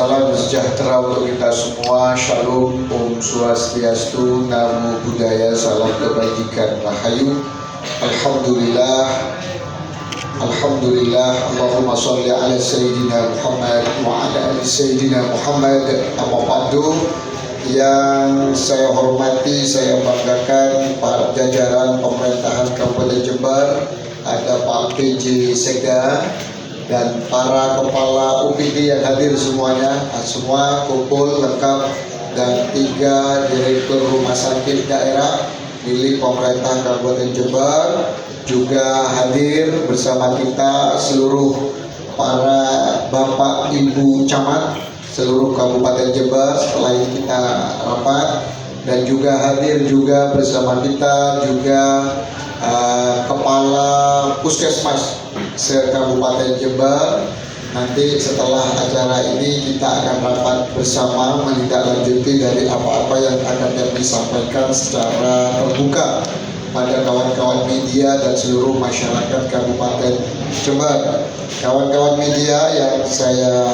Salam sejahtera untuk kita semua. Shalom, Om Swastiastu, Namo Buddhaya, salam kebajikan, rahayu. Alhamdulillah, Alhamdulillah. Allahumma sholli ala Sayyidina Muhammad wa ala ali Sayyidina Muhammad. Amma ba'du. Yang saya hormati, saya banggakan para jajaran pemerintahan Kabupaten Jember, ada Pak PJ Sekda dan para kepala UPD yang hadir semuanya, semua kumpul lengkap, dan 3 direktur rumah sakit daerah milik pemerintah Kabupaten Jember juga hadir bersama kita, seluruh para bapak ibu camat seluruh Kabupaten Jember. Setelah ini kita rapat, dan juga hadir juga bersama kita juga kepala puskesmas se-Kabupaten Jember. Nanti setelah acara ini kita akan rapat bersama menindaklanjuti dari apa-apa yang akan kami sampaikan secara terbuka pada kawan-kawan media dan seluruh masyarakat Kabupaten Jember. Kawan-kawan media yang saya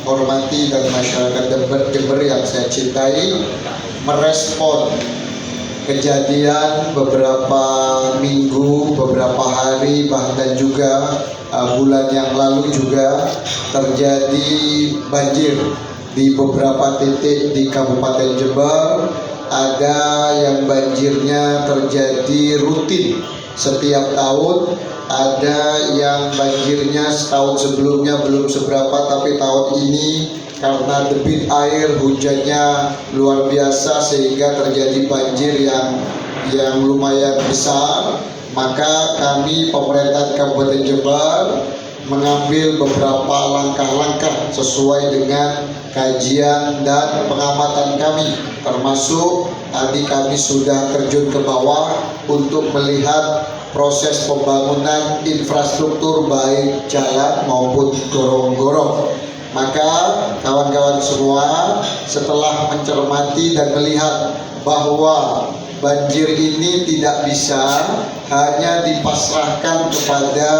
hormati dan masyarakat Jember yang saya cintai, merespon kejadian beberapa minggu, beberapa hari, bahkan juga bulan yang lalu juga terjadi banjir di beberapa titik di Kabupaten Jember. Ada yang banjirnya terjadi rutin setiap tahun, ada yang banjirnya setahun sebelumnya belum seberapa, tapi tahun ini karena debit air hujannya luar biasa sehingga terjadi banjir yang lumayan besar. Maka kami pemerintah Kabupaten Jember mengambil beberapa langkah-langkah sesuai dengan kajian dan pengamatan kami, termasuk tadi kami sudah terjun ke bawah untuk melihat proses pembangunan infrastruktur baik jalan maupun gorong-gorong. Maka kawan-kawan semua, setelah mencermati dan melihat bahwa banjir ini tidak bisa hanya dipasrahkan kepada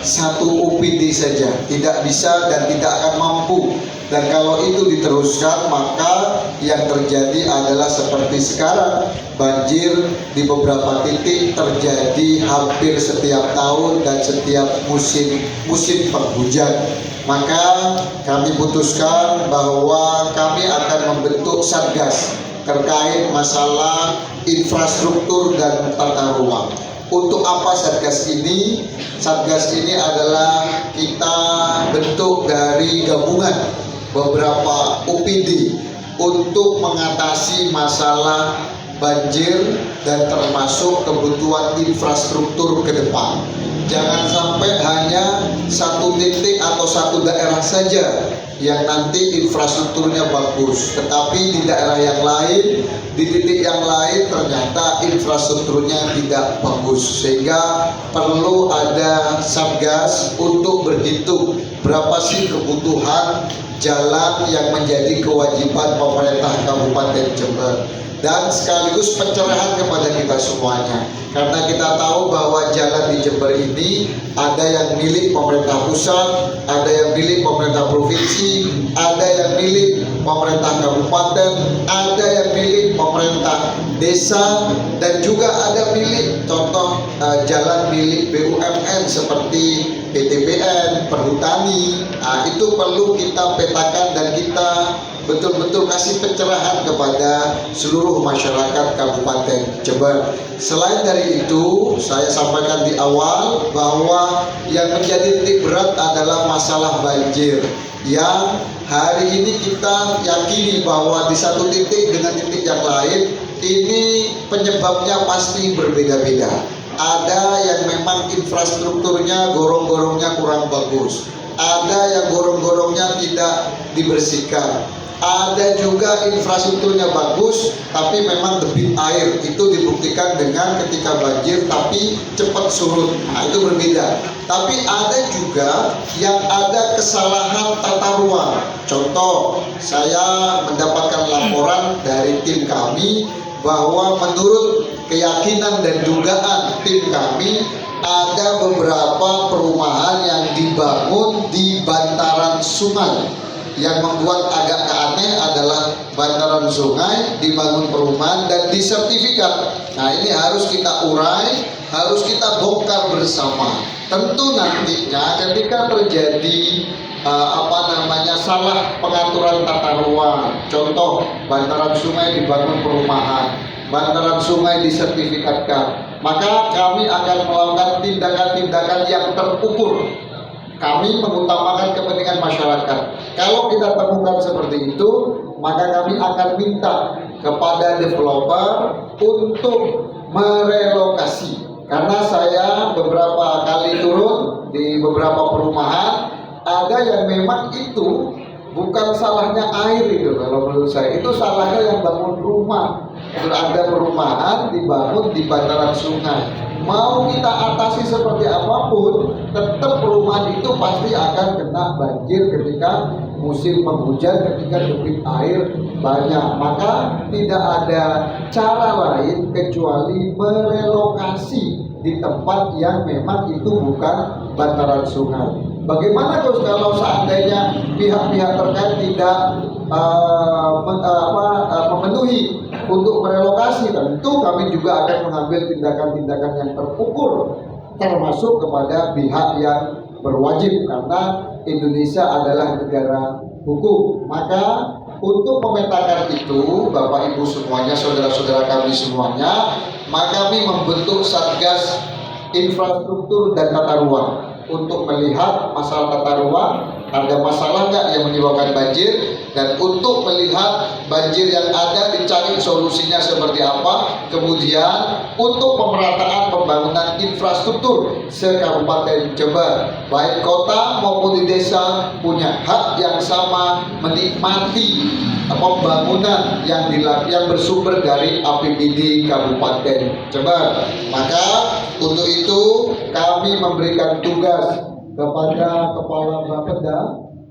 satu UPD saja, tidak bisa dan tidak akan mampu. Dan kalau itu diteruskan, maka yang terjadi adalah seperti sekarang, banjir di beberapa titik terjadi hampir setiap tahun dan setiap musim penghujan. Maka kami putuskan bahwa kami akan membentuk satgas terkait masalah infrastruktur dan tata ruang. Untuk apa satgas ini? Satgas ini adalah kita bentuk dari gabungan beberapa UPD untuk mengatasi masalah banjir dan termasuk kebutuhan infrastruktur ke depan. Jangan sampai hanya satu titik atau satu daerah saja yang nanti infrastrukturnya bagus, tetapi di daerah yang lain, di titik yang lain ternyata infrastrukturnya tidak bagus, sehingga perlu ada satgas untuk berhitung berapa sih kebutuhan jalan yang menjadi kewajiban pemerintah Kabupaten Jember, dan sekaligus pencerahan kepada kita semuanya. Karena kita tahu bahwa jalan di Jember ini ada yang milik pemerintah pusat, ada yang milik pemerintah provinsi, ada yang milik pemerintah kabupaten, ada yang milik pemerintah desa, dan juga ada milik contoh jalan milik BUMN seperti PTBN, Perhutani. Itu perlu kita petakan dan kita betul-betul kasih pencerahan kepada seluruh masyarakat Kabupaten Jember. Selain dari itu, saya sampaikan di awal bahwa yang menjadi titik berat adalah masalah banjir, yang hari ini kita yakini bahwa di satu titik dengan titik yang lain ini penyebabnya pasti berbeda-beda. Ada yang memang infrastrukturnya, gorong-gorongnya kurang bagus, ada yang gorong-gorongnya tidak dibersihkan, ada juga infrastrukturnya bagus tapi memang debit air itu dibuktikan dengan ketika banjir tapi cepat surut. Itu berbeda. Tapi ada juga yang ada kesalahan tata ruang. Contoh, saya mendapatkan laporan dari tim kami bahwa menurut keyakinan dan dugaan tim kami ada beberapa perumahan yang dibangun di bantaran sungai. Yang membuat agak aneh adalah bantaran sungai dibangun perumahan dan disertifikat. Nah, ini harus kita urai, harus kita bongkar bersama. Tentu nantinya ketika terjadi salah pengaturan tata ruang, contoh bantaran sungai dibangun perumahan, bantaran sungai disertifikatkan, maka kami akan melakukan tindakan-tindakan yang terukur. Kami mengutamakan kepentingan masyarakat. Kalau kita temukan seperti itu, maka kami akan minta kepada developer untuk merelokasi. Karena saya beberapa kali turun di beberapa perumahan, ada yang memang itu bukan salahnya air itu, kalau menurut saya itu salahnya yang bangun rumah. Ada perumahan dibangun di bantaran sungai. Mau kita atasi seperti apapun, tetap perumahan itu pasti akan kena banjir ketika musim penghujan, ketika debit air banyak. Maka tidak ada cara lain kecuali merelokasi di tempat yang memang itu bukan bantaran sungai. Bagaimana kalau seandainya pihak-pihak terkait tidak memenuhi untuk merelokasi? Tentu kami juga akan mengambil tindakan-tindakan yang terukur, termasuk kepada pihak yang berwajib, karena Indonesia adalah negara hukum. Maka untuk memetakan itu, Bapak Ibu semuanya, saudara-saudara kami semuanya, maka kami membentuk Satgas Infrastruktur dan Tata Ruang untuk melihat masalah tata ruang, ada masalah nggak yang menyebabkan banjir, dan untuk melihat banjir yang ada dicari solusinya seperti apa. Kemudian untuk pemerataan pembangunan infrastruktur se-Kabupaten Jember, baik kota maupun di desa punya hak yang sama menikmati pembangunan yang bersumber dari APBD Kabupaten Jember. Maka untuk itu kami memberikan tugas kepada Kepala Bapeda,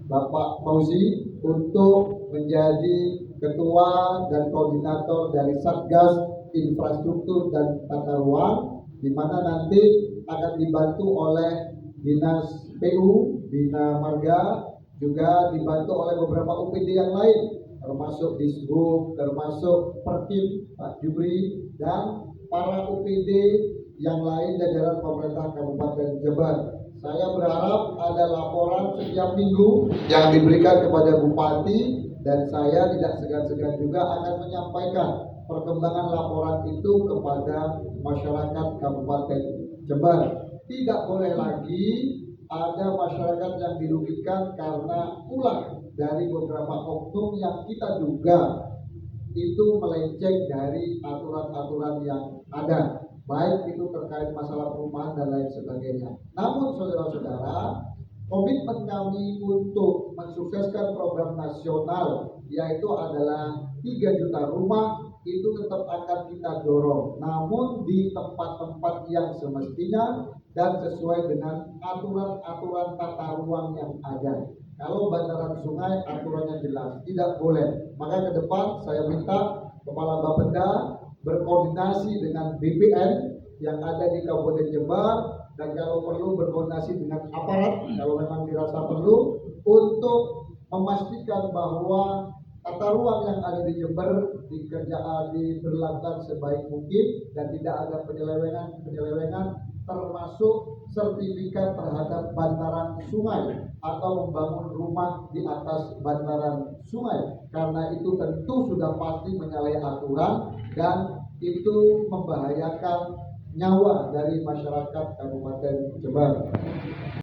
Bapak Fauzi, untuk menjadi ketua dan koordinator dari Satgas Infrastruktur dan Tata Ruang, di mana nanti akan dibantu oleh Dinas PU, Bina Marga, juga dibantu oleh beberapa UPD yang lain, termasuk Disbuk, termasuk Perkim, Pak Jubri, dan para UPD yang lain jajaran pemerintah Kabupaten Jember. Saya berharap ada laporan setiap minggu yang diberikan kepada Bupati, dan saya tidak segan-segan juga akan menyampaikan perkembangan laporan itu kepada masyarakat Kabupaten Jember. Tidak boleh lagi ada masyarakat yang dirugikan karena ulah dari beberapa oknum yang kita duga itu melenceng dari aturan-aturan yang ada, baik itu terkait masalah perumahan dan lain sebagainya. Namun saudara-saudara, komitmen kami untuk mensukseskan program nasional, yaitu adalah 3 juta rumah, itu tetap akan kita dorong, namun di tempat-tempat yang semestinya dan sesuai dengan aturan-aturan tata ruang yang ada. Kalau bantaran sungai aturannya jelas, tidak boleh. Maka ke depan saya minta Kepala Bapeda berkoordinasi dengan BPN yang ada di Kabupaten Jember, dan kalau perlu berkoordinasi dengan aparat kalau memang dirasa perlu, untuk memastikan bahwa tata ruang yang ada di Jember diberlakukan sebaik mungkin dan tidak ada penyelewengan, termasuk sertifikat terhadap bantaran sungai atau membangun rumah di atas bantaran sungai, karena itu tentu sudah pasti menyalahi aturan dan itu membahayakan nyawa dari masyarakat Kabupaten Jember.